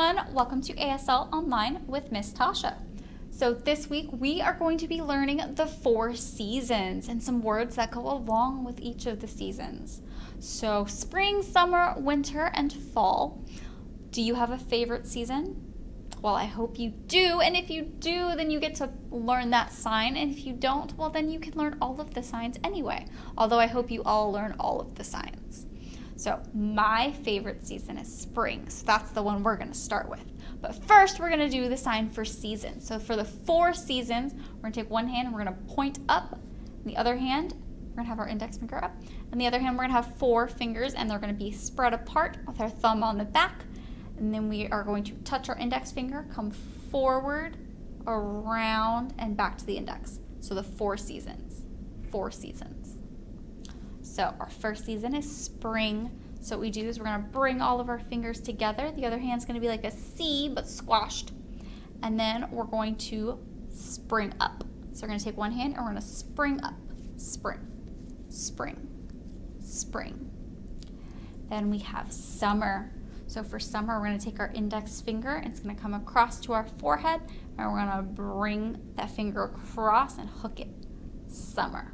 everyone, welcome to ASL Online with Miss Tasha. So this week we are going to be learning the 4 seasons and some words that go along with each of the seasons. So spring, summer, winter, and fall. Do you have a favorite season? Well, I hope you do, and if you do, then you get to learn that sign, and if you don't, well, then you can learn all of the signs anyway, although I hope you all learn all of the signs. So my favorite season is spring, so that's the one we're going to start with. But first, we're going to do the sign for season. So for the 4 seasons, we're going to take one hand and we're going to point up, and the other hand, we're going to have our index finger up, and the other hand, we're going to have 4 fingers, and they're going to be spread apart with our thumb on the back. And then we are going to touch our index finger, come forward, around, and back to the index. So the 4 seasons. 4 seasons. So our first season is spring. So what we do is we're going to bring all of our fingers together. The other hand's going to be like a C, but squashed. And then we're going to spring up. So we're going to take one hand and we're going to spring up. Spring, spring, spring. Then we have summer. So for summer, we're going to take our index finger, and it's going to come across to our forehead, and we're going to bring that finger across and hook it. Summer.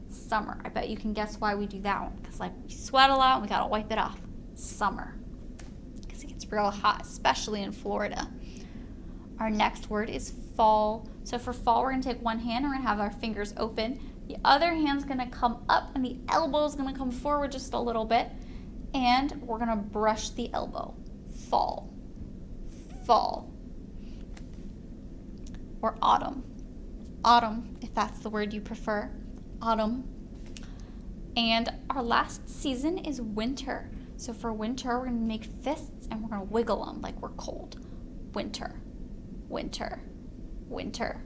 Summer. I bet you can guess why we do that one, because like we sweat a lot and we got to wipe it off. Summer. Because it gets real hot, especially in Florida. Our next word is fall. So for fall, we're going to take one hand, and we're going to have our fingers open. The other hand's going to come up, and the elbow is going to come forward just a little bit. And we're going to brush the elbow. Fall. Fall. Or autumn. Autumn, if that's the word you prefer. Autumn. And our last season is winter. So for winter, we're going to make fists and we're going to wiggle them like we're cold. Winter. Winter. Winter.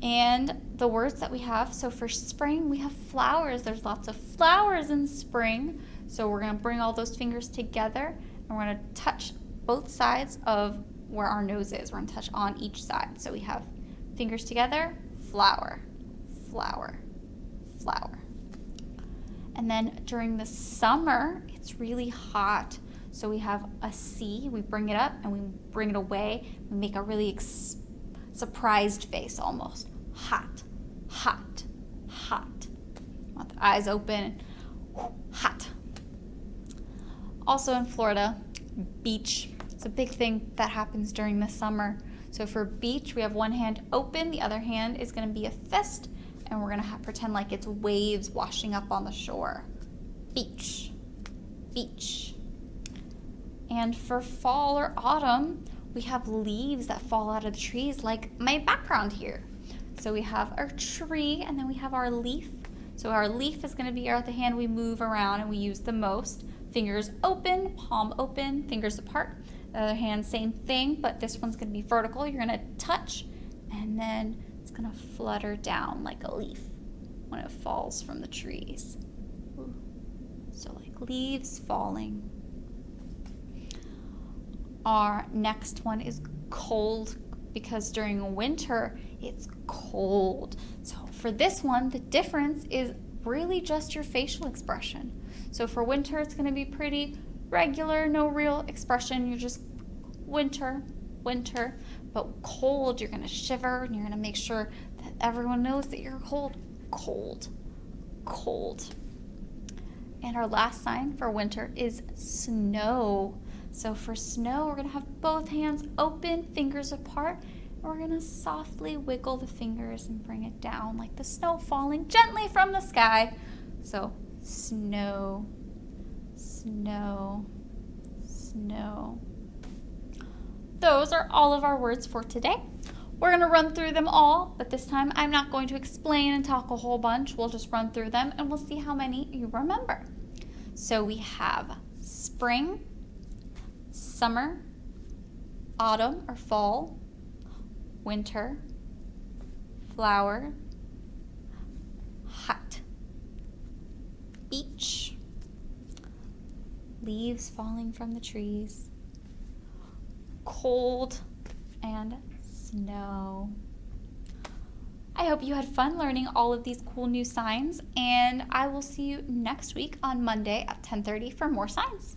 And the words that we have, so for spring, we have flowers. There's lots of flowers in spring. So we're going to bring all those fingers together, and we're going to touch both sides of where our nose is. We're going to touch on each side. So we have fingers together, flower, flower, flower. And then during the summer, it's really hot. So we have a C, we bring it up, and we bring it away. We make a really surprised face almost. Hot, hot, hot. Want the eyes open. Hot. Also in Florida, beach. It's a big thing that happens during the summer. So for beach, we have one hand open, the other hand is going to be a fist, and we're going to pretend like it's waves washing up on the shore. Beach, beach. And for fall or autumn, we have leaves that fall out of the trees, like my background here. So we have our tree, and then we have our leaf. So our leaf is going to be the hand we move around and we use the most. Fingers open, palm open, fingers apart. The other hand, same thing, but this one's going to be vertical. You're going to touch, and then it's going to flutter down like a leaf when it falls from the trees. So like leaves falling. Our next one is cold, because during winter, it's cold. So for this one, the difference is really just your facial expression. So for winter, it's going to be pretty regular, no real expression. You're just winter, winter. But cold, you're going to shiver, and you're going to make sure that everyone knows that you're cold. Cold, cold. And our last sign for winter is snow. So for snow, we're going to have both hands open, fingers apart, and we're going to softly wiggle the fingers and bring it down like the snow falling gently from the sky. So snow, snow, snow. Those are all of our words for today. We're going to run through them all, but this time I'm not going to explain and talk a whole bunch. We'll just run through them, and we'll see how many you remember. So we have spring, summer, autumn or fall, winter, flower, hot, beach, leaves falling from the trees, cold, and snow. I hope you had fun learning all of these cool new signs, and I will see you next week on Monday at 10:30 for more signs.